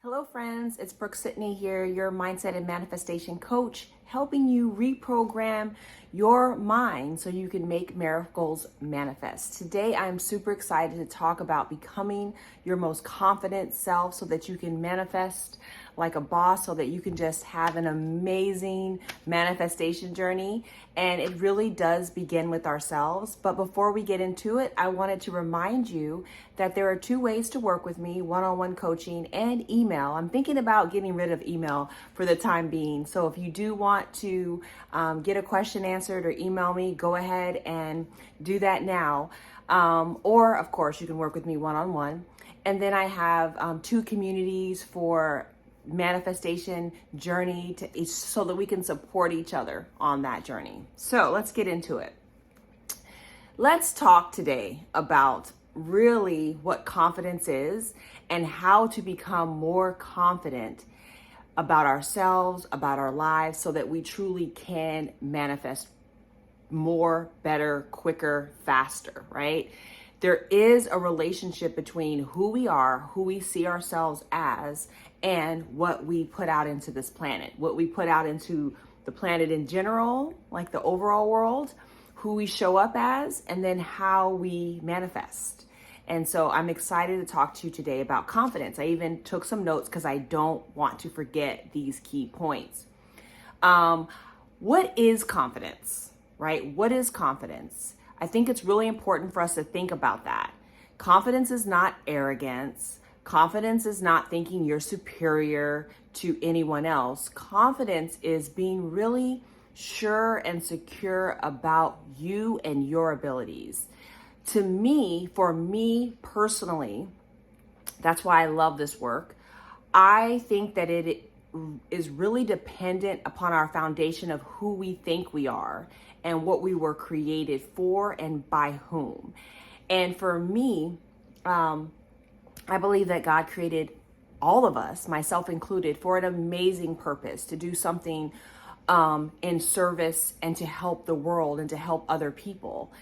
Hello friends, it's Brooke-Sidney here, your mindset and manifestation coach, helping you reprogram your mind so you can make miracles manifest. Today I'm super excited to talk about becoming your most confident self so that you can manifest like a boss, so that you can just have an amazing manifestation journey. And it really does begin with ourselves. But before we get into it, I wanted to remind you that there are two ways to work with me: one-on-one coaching and email. I'm thinking about getting rid of email for the time being. So if you do want to get a question answered or email me, go ahead and do that now. Or of course, you can work with me one-on-one. And then I have two communities for manifestation journey so that we can support each other on that journey. So let's get into it. Let's talk today about really what confidence is and how to become more confident about ourselves, about our lives, so that we truly can manifest more, better, quicker, faster, right? There is a relationship between who we are, who we see ourselves as, and what we put out into this planet, what we put out into the planet in general, like the overall world, who we show up as, and then how we manifest. And so I'm excited to talk to you today about confidence. I even took some notes because I don't want to forget these key points. What is confidence, right? What is confidence? I think it's really important for us to think about that. Confidence is not arrogance. Confidence is not thinking you're superior to anyone else. Confidence is being really sure and secure about you and your abilities. To me, for me personally, that's why I love this work. I think that it is really dependent upon our foundation of who we think we are and what we were created for and by whom. And for me, I believe that God created all of us, myself included, for an amazing purpose, to do something in service and to help the world and to help other people.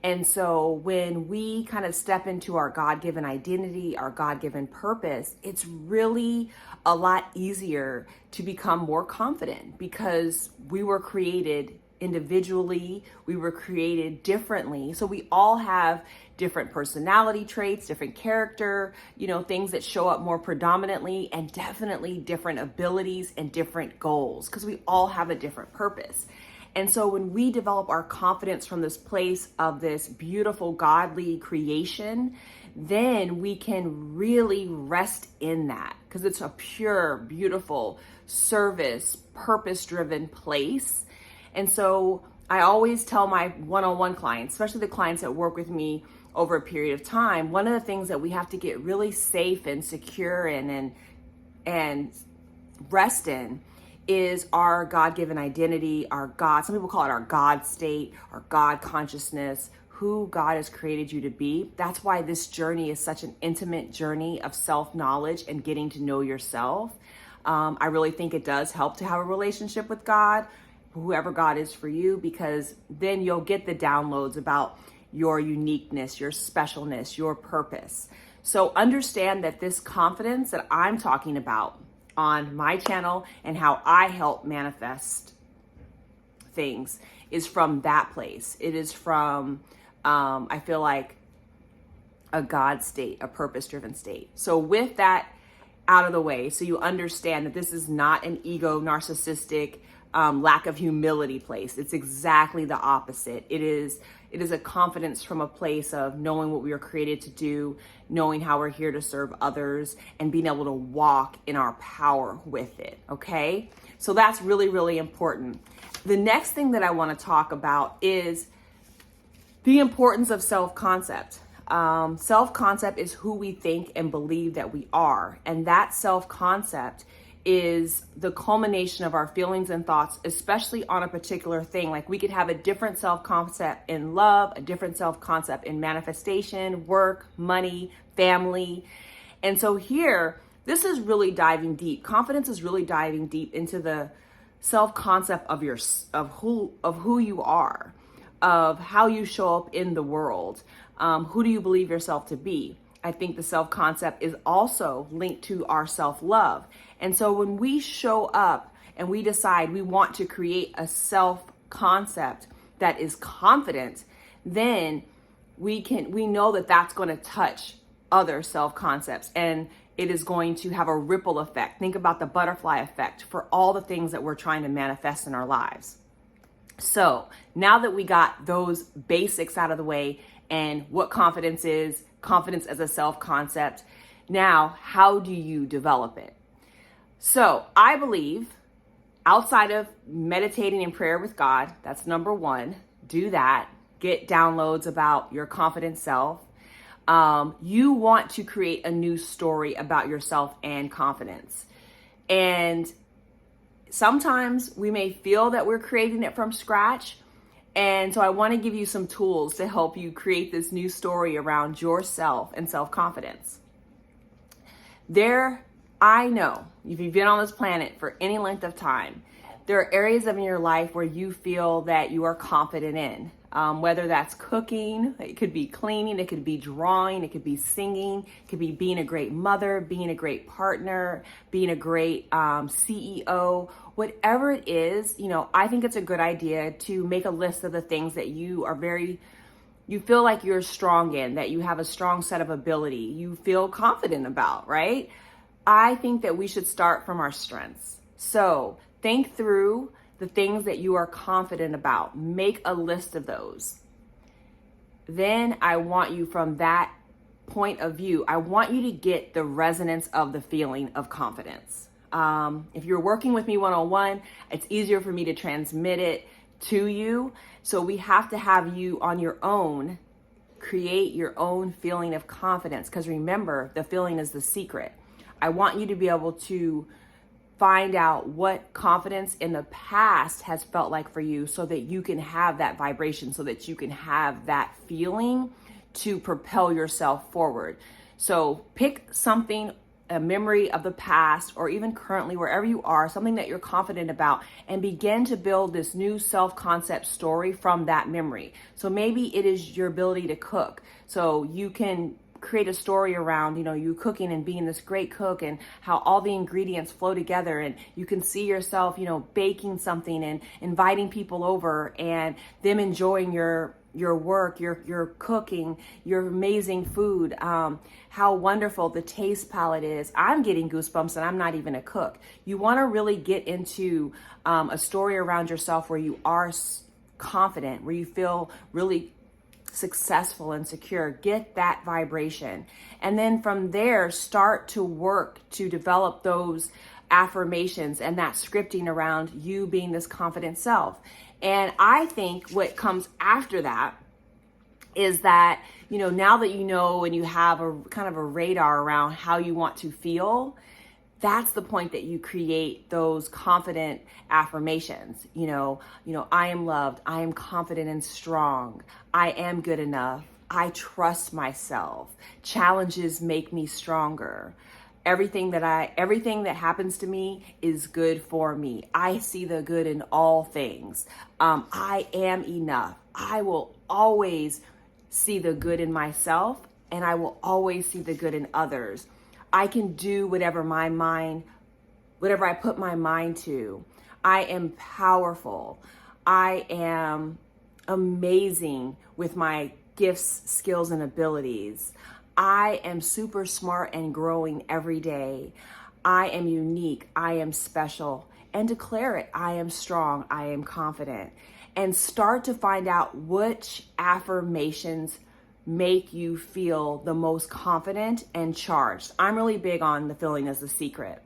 And so when we kind of step into our God-given identity, our God-given purpose, it's really a lot easier to become more confident because we were created individually, we were created differently. So we all have different personality traits, different character, things that show up more predominantly, and definitely different abilities and different goals because we all have a different purpose. And so when we develop our confidence from this place of this beautiful godly creation, then we can really rest in that because it's a pure, beautiful, service, purpose-driven place. And so I always tell my one-on-one clients, especially the clients that work with me over a period of time, one of the things that we have to get really safe and secure in and rest in is our God-given identity, our God, some people call it our God state, our God consciousness, who God has created you to be. That's why this journey is such an intimate journey of self-knowledge and getting to know yourself. I really think it does help to have a relationship with God, whoever God is for you, because then you'll get the downloads about your uniqueness, your specialness, your purpose. So understand that this confidence that I'm talking about on my channel and how I help manifest things is from that place. It is from, I feel like, a God state, a purpose-driven state. So with that out of the way, so you understand that this is not an ego, narcissistic, lack of humility place. It's exactly the opposite. It is a confidence from a place of knowing what we are created to do, knowing how we're here to serve others, and being able to walk in our power with it, okay? So that's really, really important. The next thing that I want to talk about is the importance of self-concept. Self-concept is who we think and believe that we are, and that self-concept is the culmination of our feelings and thoughts, especially on a particular thing. Like we could have a different self-concept in love, a different self-concept in manifestation, work, money, family. And so here, this is really diving deep. Confidence is really diving deep into the self-concept of who you are, of how you show up in the world. Who do you believe yourself to be? I think the self-concept is also linked to our self-love. And so when we show up and we decide we want to create a self-concept that is confident, then we know that that's going to touch other self-concepts, and it is going to have a ripple effect. Think about the butterfly effect for all the things that we're trying to manifest in our lives. So now that we got those basics out of the way and what confidence is, confidence as a self-concept, now how do you develop it? So I believe outside of meditating and prayer with God, that's number one, do that, get downloads about your confident self. You want to create a new story about yourself and confidence. And sometimes we may feel that we're creating it from scratch. And so I want to give you some tools to help you create this new story around yourself and self-confidence. I know if you've been on this planet for any length of time, there are areas of your life where you feel that you are confident in. Whether that's cooking, it could be cleaning, it could be drawing, it could be singing, it could be being a great mother, being a great partner, being a great CEO, whatever it is. I think it's a good idea to make a list of the things that you feel like you're strong in, that you have a strong set of ability, you feel confident about, right? I think that we should start from our strengths. So think through the things that you are confident about. Make a list of those. Then I want you, from that point of view, I want you to get the resonance of the feeling of confidence. If you're working with me one-on-one, it's easier for me to transmit it to you. So we have to have you on your own create your own feeling of confidence, because remember, the feeling is the secret. I want you to be able to find out what confidence in the past has felt like for you, so that you can have that vibration, so that you can have that feeling to propel yourself forward. So pick something, a memory of the past, or even currently, wherever you are, something that you're confident about, and begin to build this new self-concept story from that memory. So maybe it is your ability to cook. So you can create a story around, you cooking and being this great cook, and how all the ingredients flow together, and you can see yourself, baking something and inviting people over, and them enjoying your work, your cooking, your amazing food, how wonderful the taste palette is. I'm getting goosebumps and I'm not even a cook. You want to really get into a story around yourself where you are confident, where you feel really successful and secure. Get that vibration. And then from there, start to work to develop those affirmations and that scripting around you being this confident self. And I think what comes after that is that, now that you know and you have a kind of a radar around how you want to feel, that's the point that you create those confident affirmations. I am loved. I am confident and strong. I am good enough. I trust myself. Challenges make me stronger. Everything that happens to me is good for me. I see the good in all things. I am enough. I will always see the good in myself, and I will always see the good in others. I can do whatever I put my mind to. I am powerful. I am amazing with my gifts, skills, and abilities. I am super smart and growing every day. I am unique. I am special. And declare it. I am strong. I am confident. And start to find out which affirmations make you feel the most confident and charged. I'm really big on the feeling as the secret.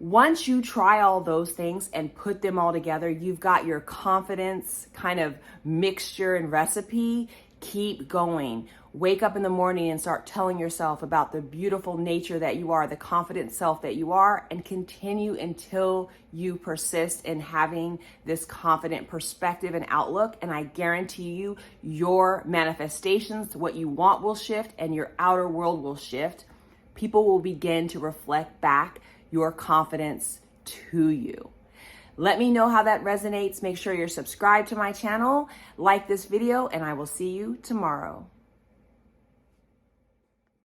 Once you try all those things and put them all together, you've got your confidence kind of mixture and recipe. Keep going. Wake up in the morning and start telling yourself about the beautiful nature that you are, the confident self that you are, and continue until you persist in having this confident perspective and outlook. And I guarantee you, your manifestations, what you want will shift, and your outer world will shift. People will begin to reflect back your confidence to you. Let me know how that resonates. Make sure you're subscribed to my channel, like this video, and I will see you tomorrow.